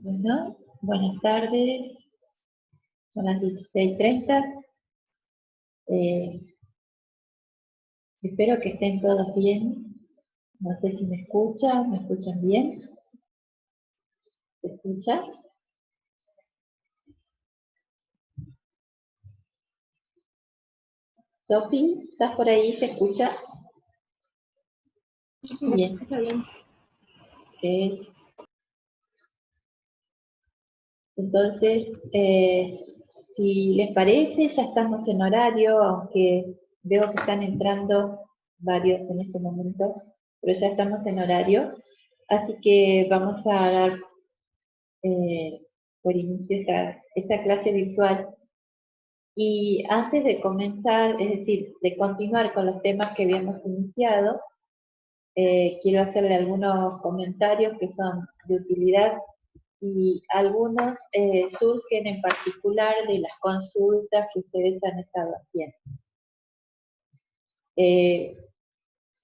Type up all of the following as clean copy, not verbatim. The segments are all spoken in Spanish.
Bueno, buenas tardes, son las 16:30. Espero que estén todos bien. No sé si me escuchan bien. ¿Se escucha? Sofi, ¿estás por ahí? ¿Se escucha? Bien. Está bien. Okay. Entonces, si les parece, ya estamos en horario, aunque veo que están entrando varios en este momento, pero ya estamos en horario. Así que vamos a dar por inicio esta clase virtual. Y antes de comenzar, es decir, de continuar con los temas que habíamos iniciado, quiero hacerle algunos comentarios que son de utilidad y algunos surgen en particular de las consultas que ustedes han estado haciendo.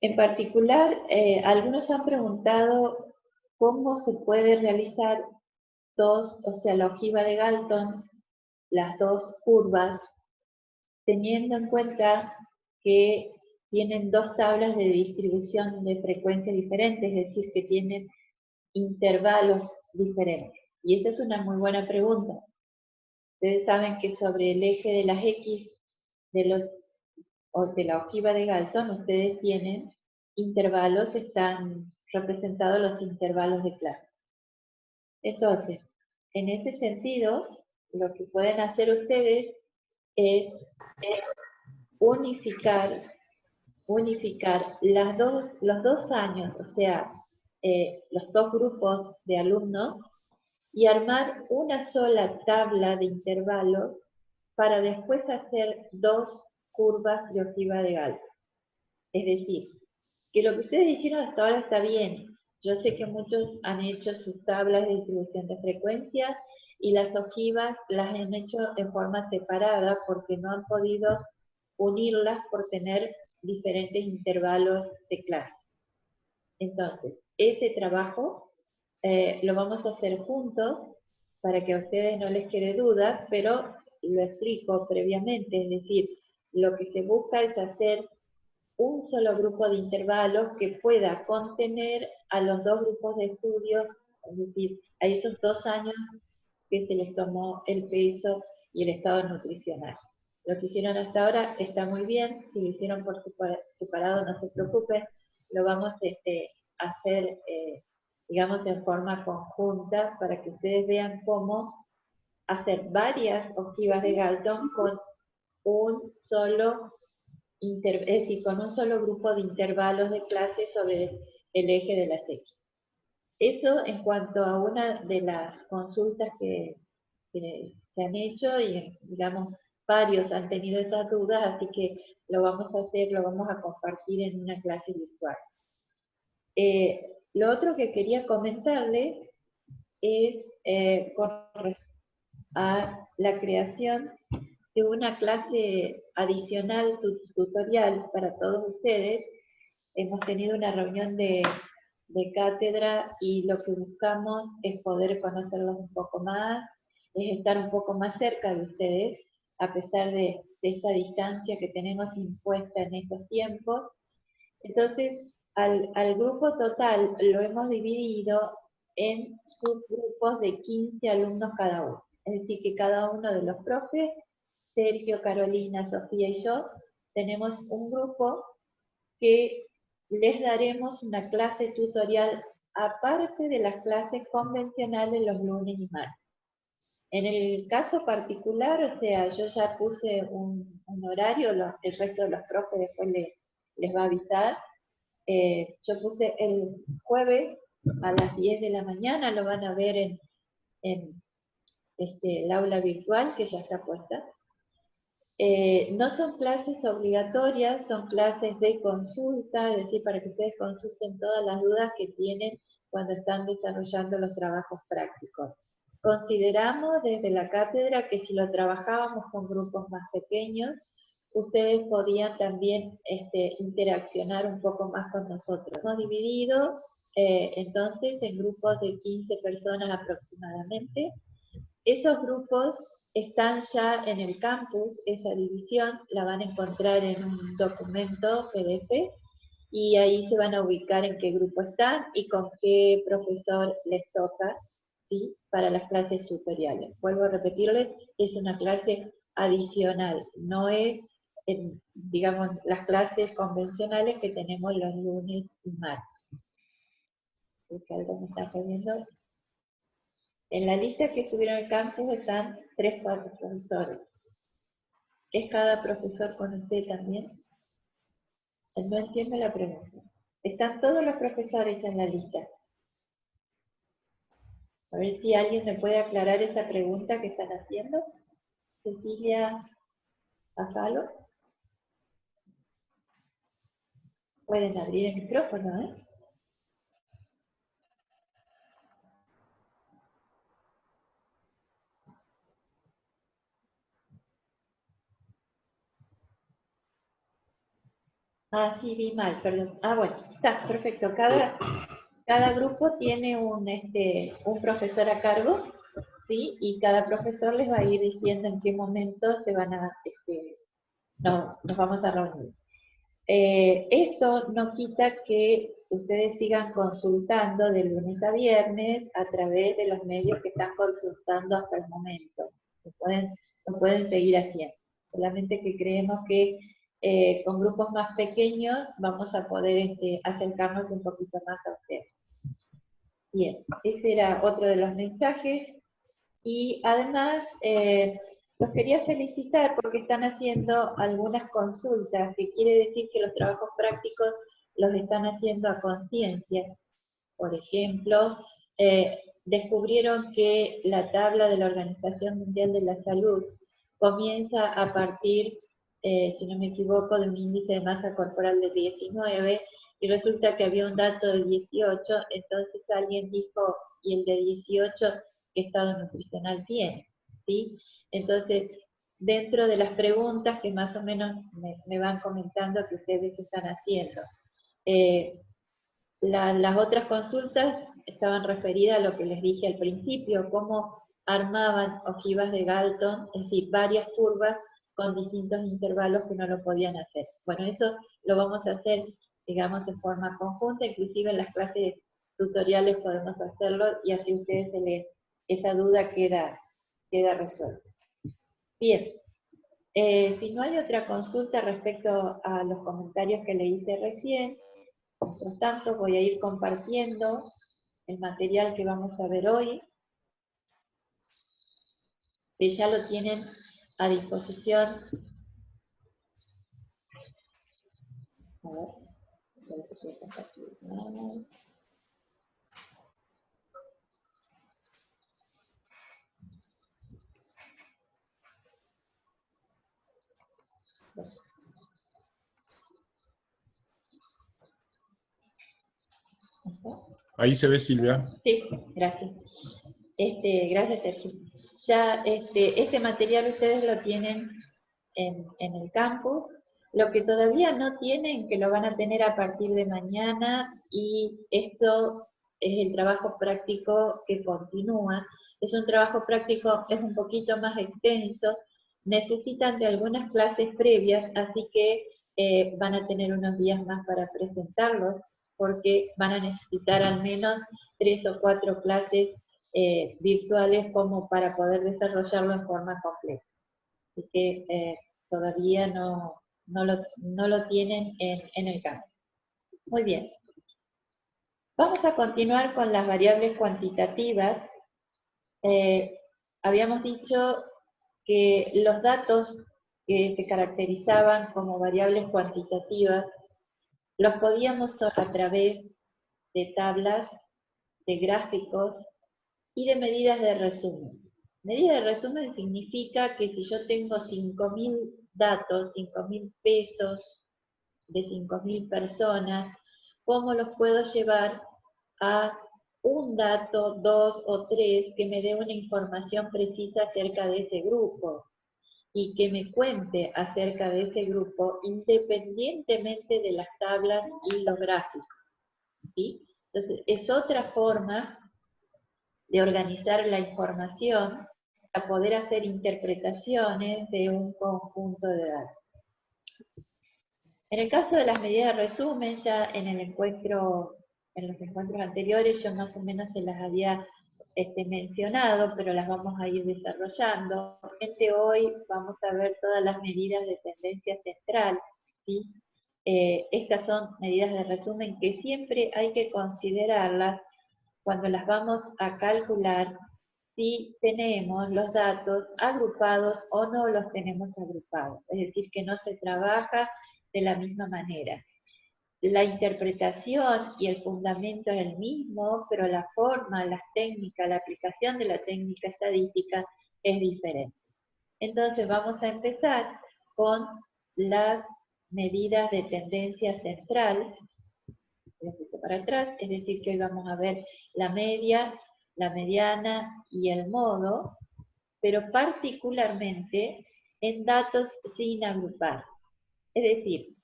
En particular, algunos han preguntado cómo se puede realizar la ojiva de Galton, las dos curvas, teniendo en cuenta que tienen dos tablas de distribución de frecuencia diferentes, es decir, que tienen intervalos diferentes. Y esa es una muy buena pregunta. Ustedes saben que sobre el eje de las X de la ojiva de Galton, ustedes tienen intervalos, están representados los intervalos de clase. Entonces, en ese sentido, lo que pueden hacer ustedes es unificar los dos años, o sea, los dos grupos de alumnos, y armar una sola tabla de intervalos para después hacer dos curvas de ojiva de Galton. Es decir, que lo que ustedes hicieron hasta ahora está bien. Yo sé que muchos han hecho sus tablas de distribución de frecuencias y las ojivas las han hecho en forma separada porque no han podido unirlas por tener diferentes intervalos de clase. Entonces, ese trabajo lo vamos a hacer juntos para que a ustedes no les quede dudas, pero lo explico previamente, es decir, lo que se busca es hacer un solo grupo de intervalos que pueda contener a los dos grupos de estudios, es decir, a esos 2 años que se les tomó el peso y el estado nutricional. Lo que hicieron hasta ahora está muy bien, si lo hicieron por separado no se preocupen, lo vamos a hacer, digamos, en forma conjunta para que ustedes vean cómo hacer varias ojivas de Galton con un solo es decir, con un solo grupo de intervalos de clase sobre el eje de las X. Eso en cuanto a una de las consultas que se han hecho y, digamos, varios han tenido esas dudas, así que lo vamos a hacer, lo vamos a compartir en una clase virtual. Lo otro que quería comentarles es con respecto a la creación de una clase adicional tutorial para todos ustedes. Hemos tenido una reunión de cátedra y lo que buscamos es poder conocerlos un poco más, es estar un poco más cerca de ustedes, a pesar de esta distancia que tenemos impuesta en estos tiempos. Entonces, al grupo total lo hemos dividido en subgrupos de 15 alumnos cada uno. Es decir, que cada uno de los profes, Sergio, Carolina, Sofía y yo, tenemos un grupo que les daremos una clase tutorial aparte de las clases convencionales los lunes y martes. En el caso particular, o sea, yo ya puse un horario, el resto de los profes después les va a avisar. Yo puse el jueves a las 10 de la mañana, lo van a ver en el aula virtual que ya está puesta. No son clases obligatorias, son clases de consulta, es decir, para que ustedes consulten todas las dudas que tienen cuando están desarrollando los trabajos prácticos. Consideramos desde la cátedra que si lo trabajábamos con grupos más pequeños, ustedes podían también interaccionar un poco más con nosotros. Hemos dividido entonces en grupos de 15 personas aproximadamente. Esos grupos están ya en el campus, esa división la van a encontrar en un documento PDF y ahí se van a ubicar en qué grupo están y con qué profesor les toca, ¿sí?, para las clases tutoriales. Vuelvo a repetirles, es una clase adicional, no es, digamos, las clases convencionales que tenemos los lunes y martes. ¿Es que algo me está poniendo? En la lista que subieron al campus están 3 o 4 profesores. ¿Es cada profesor con usted también? No entiendo la pregunta. ¿Están todos los profesores en la lista? A ver si alguien me puede aclarar esa pregunta que están haciendo. Cecilia Azalo. Pueden abrir el micrófono, ¿eh? Ah, sí, vi mal, perdón. Ah, bueno, está, perfecto. Cada grupo tiene un profesor a cargo, ¿sí? Y cada profesor les va a ir diciendo en qué momento se van a, nos vamos a reunir. Esto no quita que ustedes sigan consultando de lunes a viernes a través de los medios que están consultando hasta el momento. Lo pueden seguir haciendo. Solamente que creemos que con grupos más pequeños vamos a poder acercarnos un poquito más a ustedes. Bien, ese era otro de los mensajes. Y además, los quería felicitar porque están haciendo algunas consultas, que quiere decir que los trabajos prácticos los están haciendo a conciencia. Por ejemplo, descubrieron que la tabla de la Organización Mundial de la Salud comienza a partir, si no me equivoco, de un índice de masa corporal de 19, y resulta que había un dato de 18, entonces alguien dijo, y el de 18, ¿qué estado nutricional tiene? ¿Sí? Entonces, dentro de las preguntas que más o menos me van comentando que ustedes están haciendo, las otras consultas estaban referidas a lo que les dije al principio, cómo armaban ojivas de Galton, es decir, varias curvas con distintos intervalos que no lo podían hacer. Bueno, eso lo vamos a hacer, digamos, de forma conjunta, inclusive en las clases tutoriales podemos hacerlo y así ustedes esa duda queda resuelta. Bien, si no hay otra consulta respecto a los comentarios que le hice recién, mientras tanto voy a ir compartiendo el material que vamos a ver hoy, que ya lo tienen a disposición. A ver, voy a compartir. Ahí se ve, Silvia. Sí, gracias. Gracias, Sergio. Ya este material ustedes lo tienen en el campus. Lo que todavía no tienen, que lo van a tener a partir de mañana, y esto es el trabajo práctico que continúa. Es un trabajo práctico, es un poquito más extenso, necesitan de algunas clases previas, así que van a tener unos días más para presentarlos, porque van a necesitar al menos 3 o 4 clases virtuales como para poder desarrollarlo en forma completa. Así que todavía no lo tienen en el campo. Muy bien. Vamos a continuar con las variables cuantitativas. Habíamos dicho que los datos que se caracterizaban como variables cuantitativas los podíamos a través de tablas, de gráficos y de medidas de resumen. Medida de resumen significa que si yo tengo 5.000 datos, 5.000 pesos de 5.000 personas, ¿cómo los puedo llevar a un dato, 2 o 3 que me dé una información precisa acerca de ese grupo y que me cuente acerca de ese grupo independientemente de las tablas y los gráficos? ¿Sí? Entonces, es otra forma de organizar la información para poder hacer interpretaciones de un conjunto de datos. En el caso de las medidas de resumen, ya en los encuentros anteriores yo más o menos se las había mencionado, pero las vamos a ir desarrollando. Hoy vamos a ver todas las medidas de tendencia central, ¿sí? Estas son medidas de resumen que siempre hay que considerarlas cuando las vamos a calcular, si tenemos los datos agrupados o no los tenemos agrupados. Es decir, que no se trabaja de la misma manera. La interpretación y el fundamento es el mismo, pero la forma, las técnicas, la aplicación de la técnica estadística es diferente. Entonces vamos a empezar con las medidas de tendencia central. Para atrás, es decir, que hoy vamos a ver la media, la mediana y el modo, pero particularmente en datos sin agrupar. Es decir,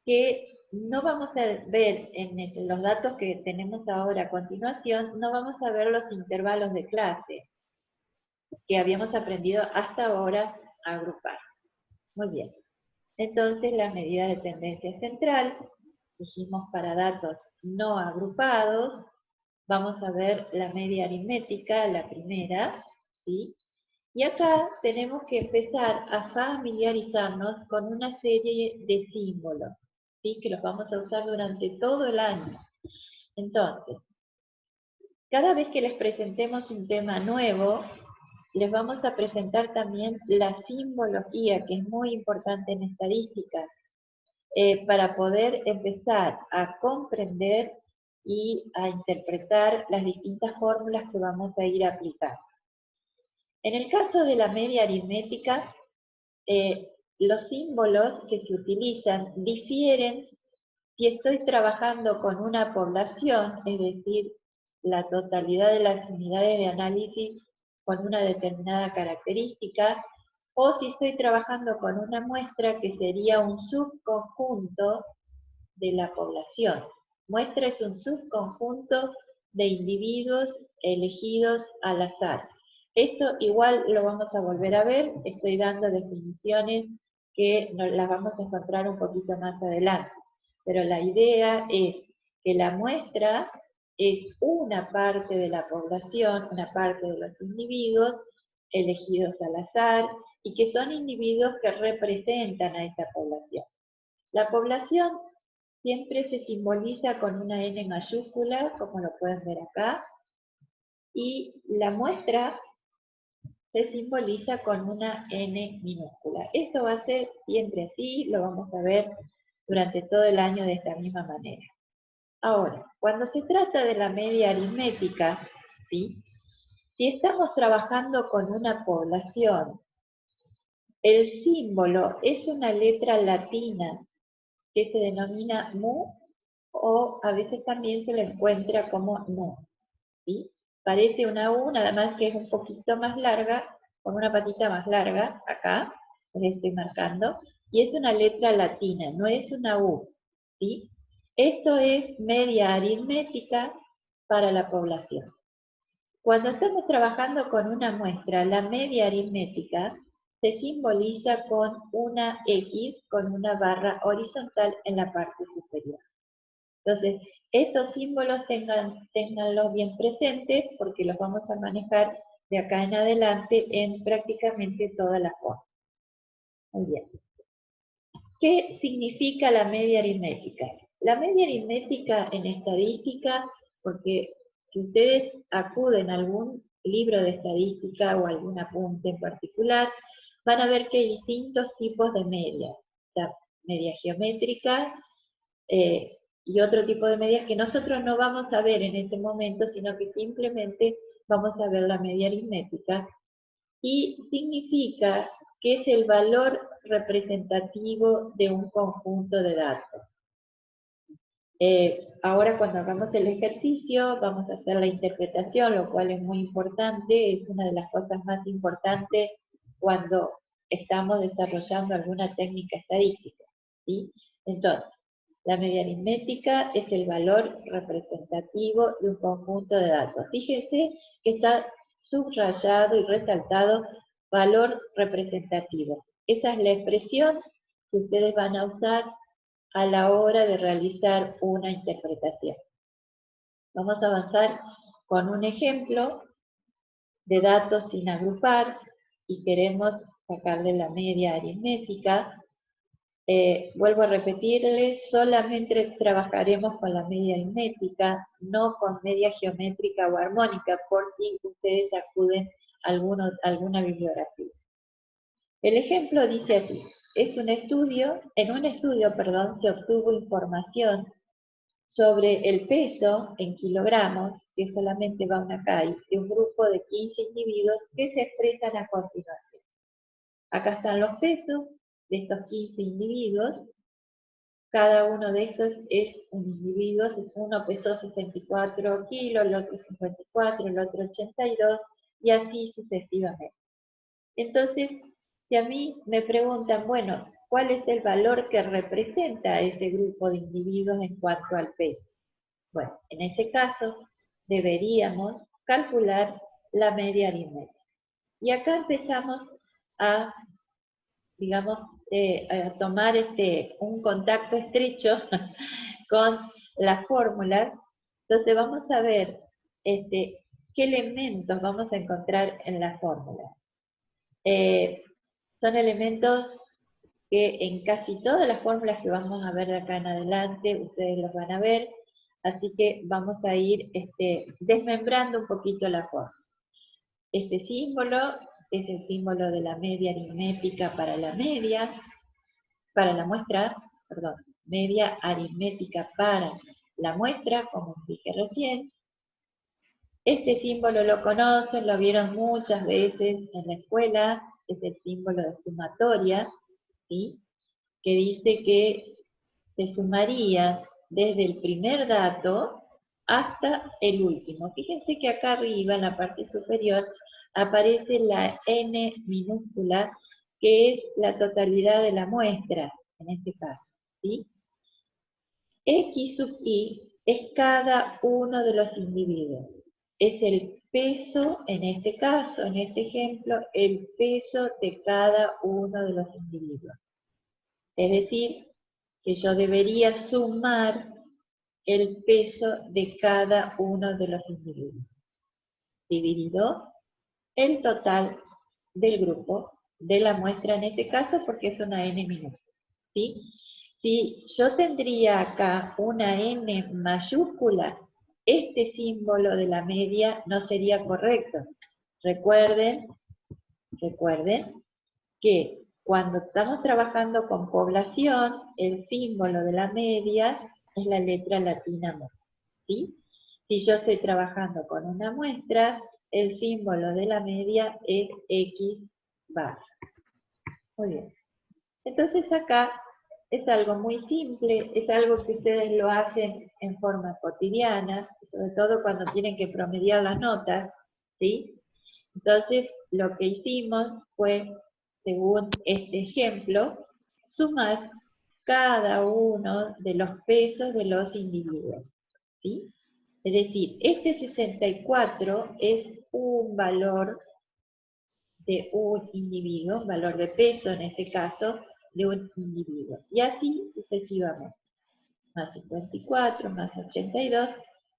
que no vamos a ver en los datos que tenemos ahora a continuación, no vamos a ver los intervalos de clase que habíamos aprendido hasta ahora a agrupar. Muy bien. Entonces, la medida de tendencia central, dijimos para datos no agrupados, vamos a ver la media aritmética, la primera, ¿sí? Y acá tenemos que empezar a familiarizarnos con una serie de símbolos, ¿sí? Que los vamos a usar durante todo el año. Entonces, cada vez que les presentemos un tema nuevo, les vamos a presentar también la simbología, que es muy importante en estadística, para poder empezar a comprender y a interpretar las distintas fórmulas que vamos a ir aplicando. En el caso de la media aritmética, los símbolos que se utilizan difieren si estoy trabajando con una población, es decir, la totalidad de las unidades de análisis con una determinada característica, o si estoy trabajando con una muestra que sería un subconjunto de la población. Muestra es un subconjunto de individuos elegidos al azar. Esto igual lo vamos a volver a ver, estoy dando definiciones que las vamos a encontrar un poquito más adelante. Pero la idea es que la muestra es una parte de la población, una parte de los individuos elegidos al azar, y que son individuos que representan a esa población. La población siempre se simboliza con una N mayúscula, como lo pueden ver acá, y la muestra se simboliza con una N minúscula. Esto va a ser siempre así, lo vamos a ver durante todo el año de esta misma manera. Ahora, cuando se trata de la media aritmética, ¿sí? Si estamos trabajando con una población, el símbolo es una letra latina que se denomina mu, o a veces también se lo encuentra como nu, ¿sí? Parece una U, nada más que es un poquito más larga, con una patita más larga, acá, les estoy marcando, y es una letra latina, no es una U, ¿sí? Esto es media aritmética para la población. Cuando estamos trabajando con una muestra, la media aritmética se simboliza con una X con una barra horizontal en la parte superior. Entonces, estos símbolos ténganlos bien presentes porque los vamos a manejar de acá en adelante en prácticamente todas las formas. Muy bien. ¿Qué significa la media aritmética? La media aritmética en estadística, porque si ustedes acuden a algún libro de estadística o algún apunte en particular, van a ver que hay distintos tipos de medias. La media geométrica y otro tipo de medias que nosotros no vamos a ver en este momento, sino que simplemente vamos a ver la media aritmética. Y significa que es el valor representativo de un conjunto de datos. Ahora cuando hagamos el ejercicio vamos a hacer la interpretación, lo cual es muy importante, es una de las cosas más importantes cuando estamos desarrollando alguna técnica estadística, ¿sí? Entonces, la media aritmética es el valor representativo de un conjunto de datos. Fíjense que está subrayado y resaltado valor representativo. Esa es la expresión que ustedes van a usar a la hora de realizar una interpretación. Vamos a avanzar con un ejemplo de datos sin agrupar y queremos sacarle la media aritmética. Vuelvo a repetirles, solamente trabajaremos con la media aritmética, no con media geométrica o armónica, por si ustedes acuden a alguna bibliografía. El ejemplo dice así, en un estudio, se obtuvo información sobre el peso en kilogramos, que solamente va una CAI, de un grupo de 15 individuos que se expresan a continuación. Acá están los pesos de estos 15 individuos. Cada uno de estos es un individuo, uno pesó 64 kilos, el otro 54, el otro 82, y así sucesivamente. Entonces, si a mí me preguntan, bueno, ¿cuál es el valor que representa a ese grupo de individuos en cuanto al peso? Bueno, en ese caso, deberíamos calcular la media aritmética. Y acá empezamos a, digamos, a tomar un contacto estrecho con las fórmulas. Entonces vamos a ver qué elementos vamos a encontrar en la fórmula. Son elementos que en casi todas las fórmulas que vamos a ver de acá en adelante, ustedes los van a ver, así que vamos a ir desmembrando un poquito la fórmula. Este símbolo es el símbolo de la media aritmética para la muestra, media aritmética para la muestra, como dije recién. Este símbolo lo conocen, lo vieron muchas veces en la escuela, es el símbolo de sumatoria, ¿sí? Que dice que se sumaría desde el primer dato hasta el último. Fíjense que acá arriba, en la parte superior, aparece la N minúscula, que es la totalidad de la muestra, en este caso, ¿sí? X sub I es cada uno de los individuos. Es el peso, en este caso, en este ejemplo, el peso de cada uno de los individuos. Es decir, que yo debería sumar el peso de cada uno de los individuos, dividido el total del grupo, de la muestra en este caso porque es una n minúscula, ¿sí? Si yo tendría acá una n mayúscula, este símbolo de la media no sería correcto. Recuerden que cuando estamos trabajando con población, el símbolo de la media es la letra latina mu, ¿sí? Si yo estoy trabajando con una muestra, el símbolo de la media es X bar. Muy bien. Entonces acá es algo muy simple, es algo que ustedes lo hacen en forma cotidiana, sobre todo cuando tienen que promediar las notas, ¿sí? Entonces lo que hicimos fue, según este ejemplo, sumar cada uno de los pesos de los individuos, ¿sí? Es decir, este 64 es un valor de un individuo, un valor de peso en este caso, de un individuo. Y así sucesivamente. Más 54, más 82,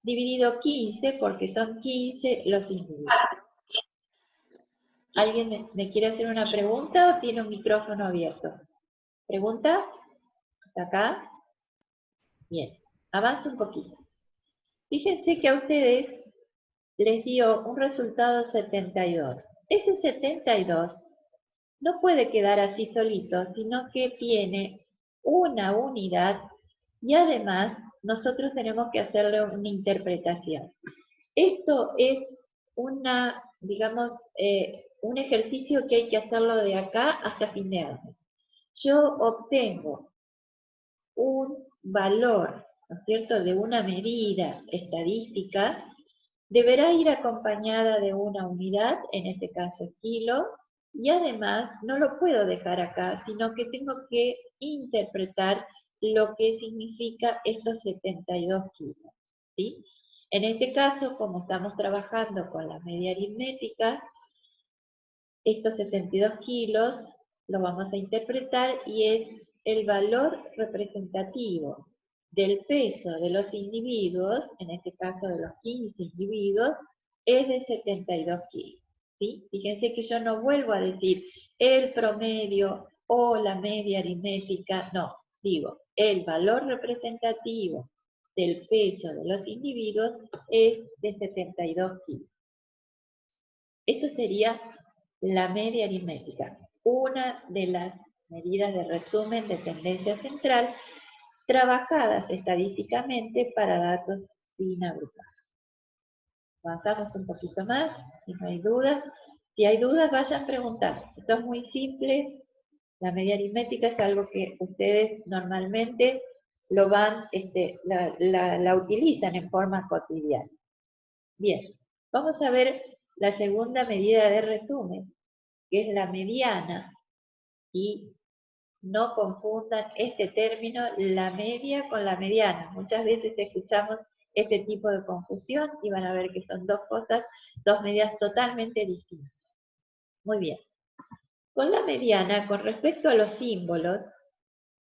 dividido 15, porque son 15 los individuos. ¿Alguien me quiere hacer una pregunta o tiene un micrófono abierto? ¿Pregunta? ¿Hasta acá? Bien, avanza un poquito. Fíjense que a ustedes les dio un resultado 72. Ese 72 no puede quedar así solito, sino que tiene una unidad y además nosotros tenemos que hacerle una interpretación. Esto es una, digamos, un ejercicio que hay que hacerlo de acá hasta fin de año. Yo obtengo un valor, ¿no es cierto?, de una medida estadística, deberá ir acompañada de una unidad, en este caso kilo, y además no lo puedo dejar acá, sino que tengo que interpretar lo que significa estos 72 kilos, ¿sí? En este caso, como estamos trabajando con la media aritmética, estos 72 kilos lo vamos a interpretar y es el valor representativo del peso de los individuos, en este caso de los 15 individuos, es de 72 kilos. ¿Sí? Fíjense que yo no vuelvo a decir el promedio o la media aritmética, no, digo, el valor representativo del peso de los individuos es de 72 kilos. Esto sería la media aritmética, una de las medidas de resumen de tendencia central trabajadas estadísticamente para datos sin agrupar. Avanzamos un poquito más, si no hay dudas. Si hay dudas, vayan preguntando. Esto es muy simple. La media aritmética es algo que ustedes normalmente lo van, la utilizan en forma cotidiana. Bien, vamos a ver la segunda medida de resumen, que es la mediana, y no confundan este término, la media con la mediana. Muchas veces escuchamos este tipo de confusión y van a ver que son dos cosas, dos medidas totalmente distintas. Muy bien. Con la mediana, con respecto a los símbolos,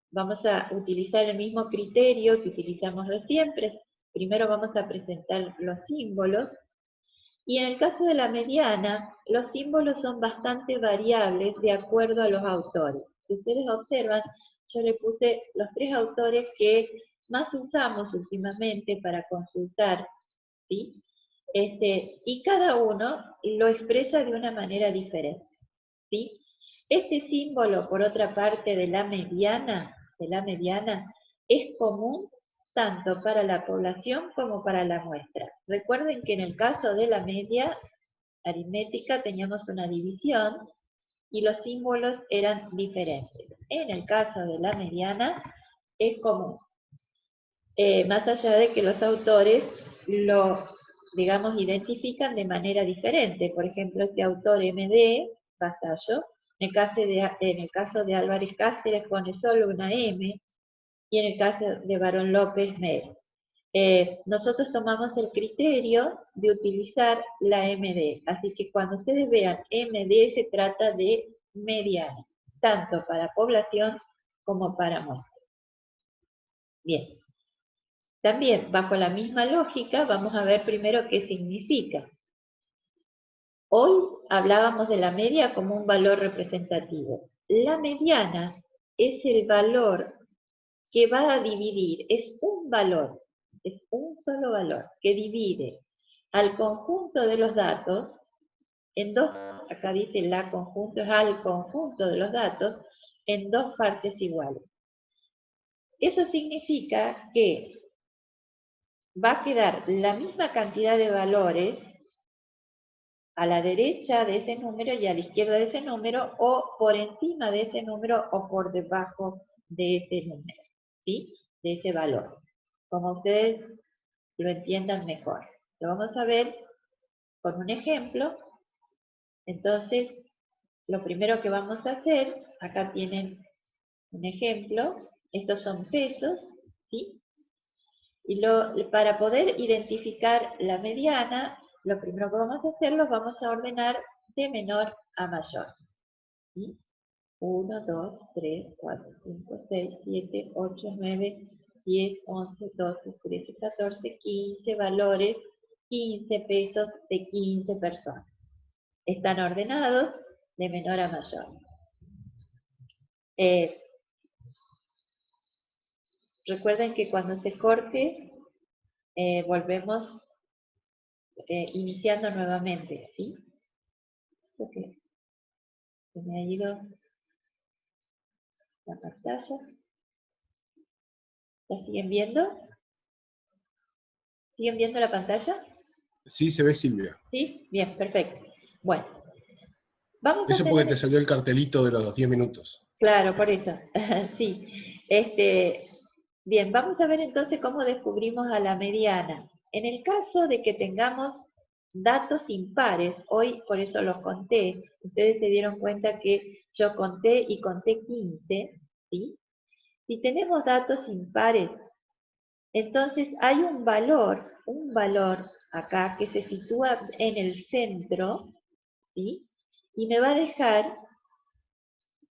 vamos a utilizar el mismo criterio que utilizamos de siempre. Primero vamos a presentar los símbolos. Y en el caso de la mediana, los símbolos son bastante variables de acuerdo a los autores. Si ustedes observan, yo le puse los 3 autores que más usamos últimamente para consultar, ¿sí? Y cada uno lo expresa de una manera diferente, ¿sí? Este símbolo, por otra parte, de la mediana, es común tanto para la población como para la muestra. Recuerden que en el caso de la media aritmética teníamos una división y los símbolos eran diferentes. En el caso de la mediana es común. Más allá de que los autores lo, digamos, identifican de manera diferente. Por ejemplo, este autor MD, Vasallo, en el caso de Álvarez Cáceres pone solo una M, y en el caso de Barón López, MED. Nosotros tomamos el criterio de utilizar la MD, así que cuando ustedes vean MD se trata de mediana, tanto para población como para muestra. Bien. También, bajo la misma lógica, vamos a ver primero qué significa. Hoy hablábamos de la media como un valor representativo. La mediana es el valor que va a dividir, es un valor, es un solo valor, que divide al conjunto de los datos en dos, acá dice la conjunto, es al conjunto de los datos, en dos partes iguales. Eso significa que va a quedar la misma cantidad de valores a la derecha de ese número y a la izquierda de ese número, o por encima de ese número o por debajo de ese número, ¿sí? De ese valor. Como ustedes lo entiendan mejor. Lo vamos a ver con un ejemplo. Entonces, lo primero que vamos a hacer, acá tienen un ejemplo, estos son pesos, ¿sí? Y para poder identificar la mediana, lo primero que vamos a hacer, los vamos a ordenar de menor a mayor. ¿Sí? 1, 2, 3, 4, 5, 6, 7, 8, 9, 10, 11, 12, 13, 14, 15 valores, 15 pesos de 15 personas. Están ordenados de menor a mayor. Recuerden que cuando se corte, volvemos iniciando nuevamente, ¿sí? Okay. Se me ha ido la pantalla. ¿La siguen viendo? ¿Siguen viendo la pantalla? Sí, se ve, Silvia. ¿Sí? Bien, perfecto. Bueno, vamos eso a porque tener... te salió el cartelito de los 10 minutos. Claro, por eso. Sí. Bien, vamos a ver entonces cómo descubrimos a la mediana. En el caso de que tengamos datos impares, hoy por eso los conté, ustedes se dieron cuenta que yo conté y conté 15, ¿sí? Si tenemos datos impares, entonces hay un valor acá que se sitúa en el centro, ¿sí? Y me va a dejar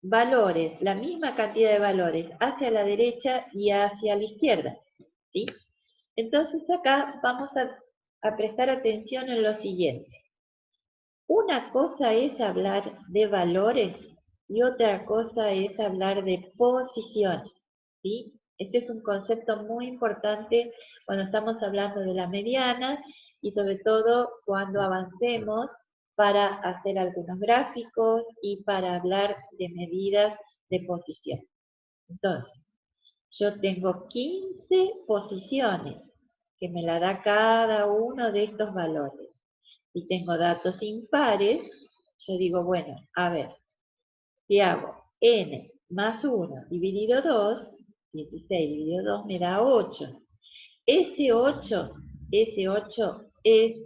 valores, la misma cantidad de valores, hacia la derecha y hacia la izquierda, ¿sí? Entonces acá vamos a prestar atención en lo siguiente. Una cosa es hablar de valores y otra cosa es hablar de posiciones, ¿sí? Este es un concepto muy importante cuando estamos hablando de la mediana y sobre todo cuando avancemos para hacer algunos gráficos y para hablar de medidas de posición. Entonces, yo tengo 15 posiciones que me la da cada uno de estos valores. Si tengo datos impares, yo digo, bueno, a ver, si hago n más 1 dividido 2, 16 dividido 2 me da 8. Ese 8 es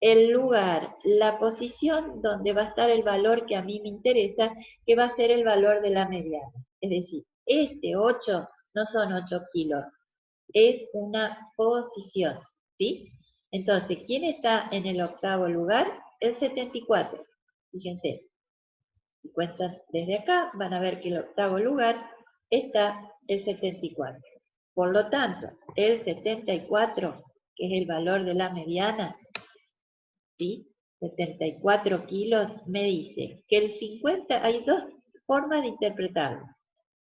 el lugar, la posición donde va a estar el valor que a mí me interesa, que va a ser el valor de la mediana. Es decir, este 8 no son 8 kilos, es una posición, ¿sí? Entonces, ¿quién está en el octavo lugar? El 74. Fíjense, si cuentan desde acá, van a ver que en el octavo lugar está el 74. Por lo tanto, el 74, que es el valor de la mediana, ¿sí? 74 kilos, me dice que el 50, hay dos formas de interpretarlo.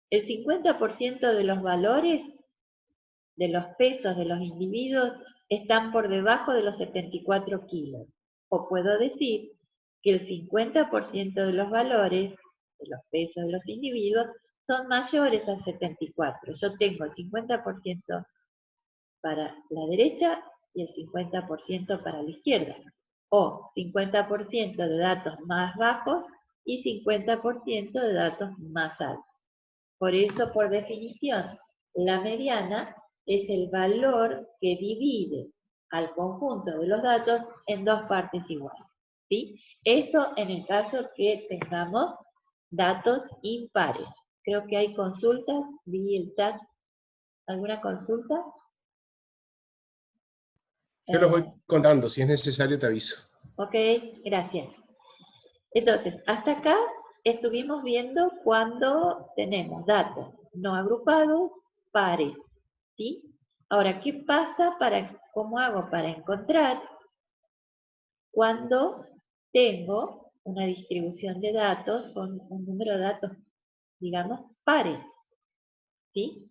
El 50% de los valores, de los pesos de los individuos, están por debajo de los 74 kilos. O puedo decir que el 50% de los valores, de los pesos de los individuos, son mayores al 74. Yo tengo el 50% para la derecha y el 50% para la izquierda. O 50% de datos más bajos y 50% de datos más altos. Por eso, por definición, la mediana es el valor que divide al conjunto de los datos en dos partes iguales, ¿sí? Esto en el caso que tengamos datos impares. Creo que hay consultas, vi el chat. ¿Alguna consulta? Yo los voy contando, si es necesario te aviso. Ok, gracias. Entonces, hasta acá estuvimos viendo cuando tenemos datos no agrupados, pares, ¿sí? Ahora, ¿qué pasa cómo hago para encontrar cuando tengo una distribución de datos con un número de datos, digamos, pares, ¿sí?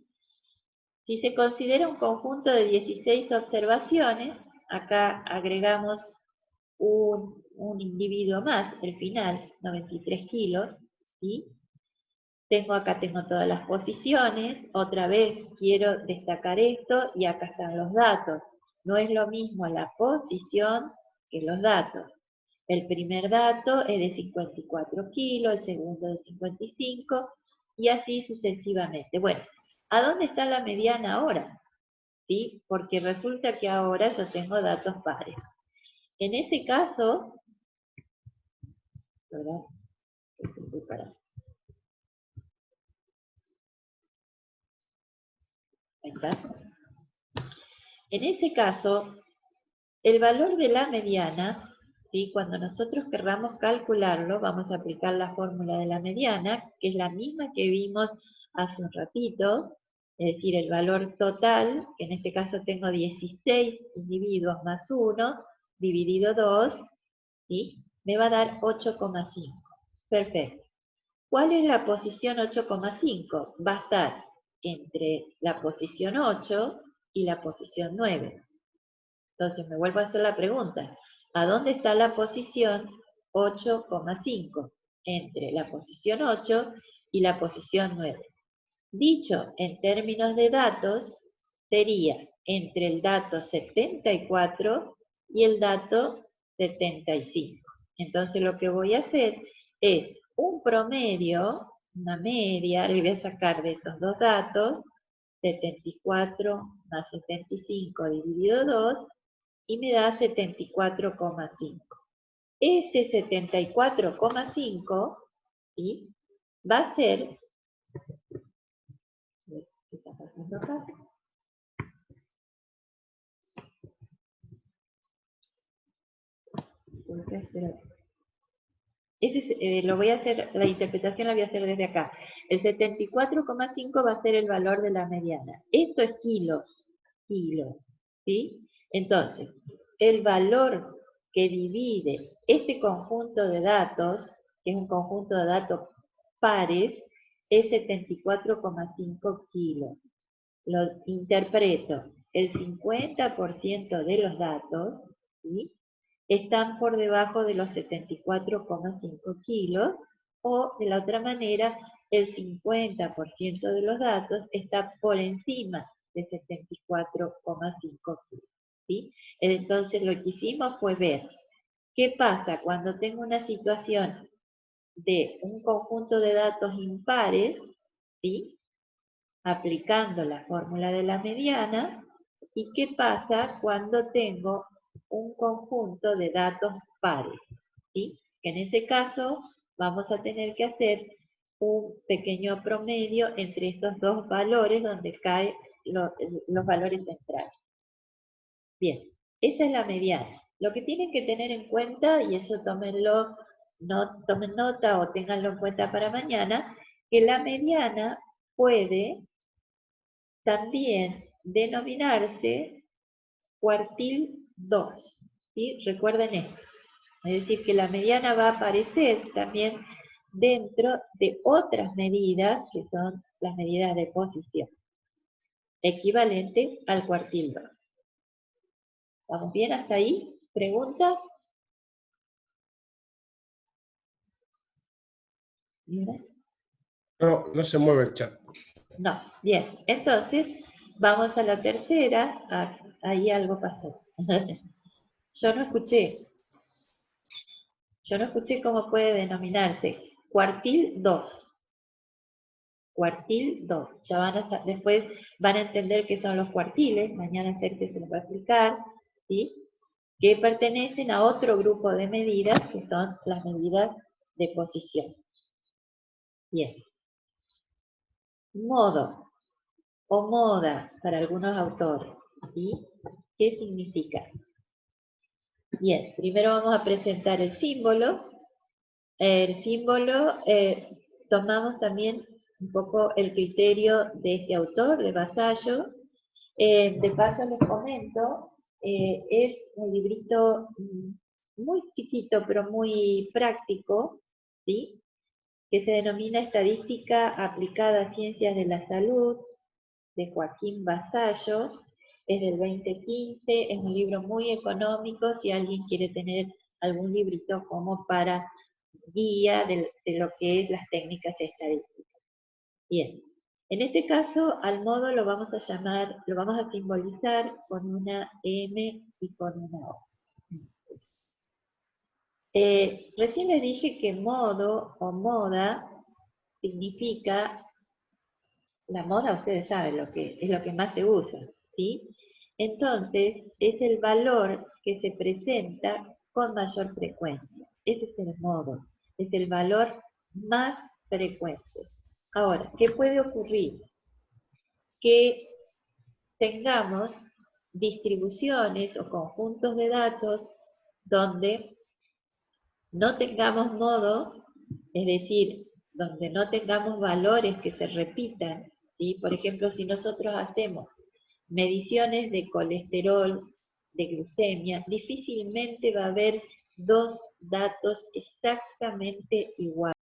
Si se considera un conjunto de 16 observaciones, acá agregamos un individuo más, el final, 93 kilos, ¿sí? Acá tengo todas las posiciones, otra vez quiero destacar esto y acá están los datos. No es lo mismo la posición que los datos. El primer dato es de 54 kilos, el segundo de 55 y así sucesivamente. Bueno, ¿a dónde está la mediana ahora? ¿Sí? Porque resulta que ahora yo tengo datos pares. En ese caso, ¿verdad? Ahí está. En ese caso, el valor de la mediana, ¿sí? Cuando nosotros querramos calcularlo, vamos a aplicar la fórmula de la mediana, que es la misma que vimos hace un ratito, es decir, el valor total, que en este caso tengo 16 individuos más 1, dividido 2, ¿sí? Me va a dar 8,5. Perfecto. ¿Cuál es la posición 8,5? Va a estar entre la posición 8 y la posición 9. Entonces me vuelvo a hacer la pregunta, ¿a dónde está la posición 8,5? Entre la posición 8 y la posición 9. Dicho en términos de datos, sería entre el dato 74 y el dato 75. Entonces lo que voy a hacer es un promedio, una media, le voy a sacar de estos dos datos, 74 más 75 dividido 2, y me da 74,5. Ese 74,5, ¿sí? Va a ser, ¿qué está pasando acá? Lo voy a hacer, la interpretación la voy a hacer desde acá. El 74,5 va a ser el valor de la mediana. Esto es kilos, ¿sí? Entonces, el valor que divide este conjunto de datos, que es un conjunto de datos pares, es 74,5 kilos. Lo interpreto, el 50% de los datos, ¿sí?, están por debajo de los 74,5 kilos, o de la otra manera, el 50% de los datos está por encima de 74,5 kilos, ¿sí? Entonces lo que hicimos fue ver qué pasa cuando tengo una situación de un conjunto de datos impares, ¿sí?, aplicando la fórmula de la mediana, y qué pasa cuando tengo un conjunto de datos pares, ¿sí? Que en ese caso vamos a tener que hacer un pequeño promedio entre estos dos valores donde caen los valores centrales. Bien, esa es la mediana. Lo que tienen que tener en cuenta, y eso tómenlo, no tomen nota o ténganlo en cuenta para mañana, que la mediana puede también denominarse cuartil 2, ¿sí? Recuerden esto. Es decir, que la mediana va a aparecer también dentro de otras medidas, que son las medidas de posición, equivalentes al cuartil 2. ¿Vamos bien hasta ahí? ¿Preguntas? No, no se mueve el chat. No, bien. Entonces, vamos a la tercera. Ah, ahí algo pasó. Yo no escuché cómo puede denominarse. Cuartil 2. Cuartil 2. Ya después van a entender qué son los cuartiles. Mañana Sergio se los va a explicar, ¿sí? Que pertenecen a otro grupo de medidas, que son las medidas de posición. Bien. Modo o moda para algunos autores, ¿sí? ¿Qué significa? Bien, primero vamos a presentar el símbolo. El símbolo, tomamos también un poco el criterio de este autor, de Vasallo. De paso les comento, es un librito muy chiquito, pero muy práctico, ¿sí? Que se denomina Estadística aplicada a Ciencias de la Salud, de Joaquín Vasallos, es del 2015, es un libro muy económico, si alguien quiere tener algún librito como para guía de lo que es las técnicas estadísticas. Bien, en este caso al modo lo vamos a llamar, lo vamos a simbolizar con una M y con una O. Recién les dije que modo o moda significa, la moda ustedes saben lo que es lo que más se usa, ¿sí? Entonces, es el valor que se presenta con mayor frecuencia. Ese es el modo, es el valor más frecuente. Ahora, ¿qué puede ocurrir? Que tengamos distribuciones o conjuntos de datos donde no tengamos modo, es decir, donde no tengamos valores que se repitan, ¿sí? Por ejemplo, si nosotros hacemos mediciones de colesterol, de glucemia, difícilmente va a haber dos datos exactamente iguales.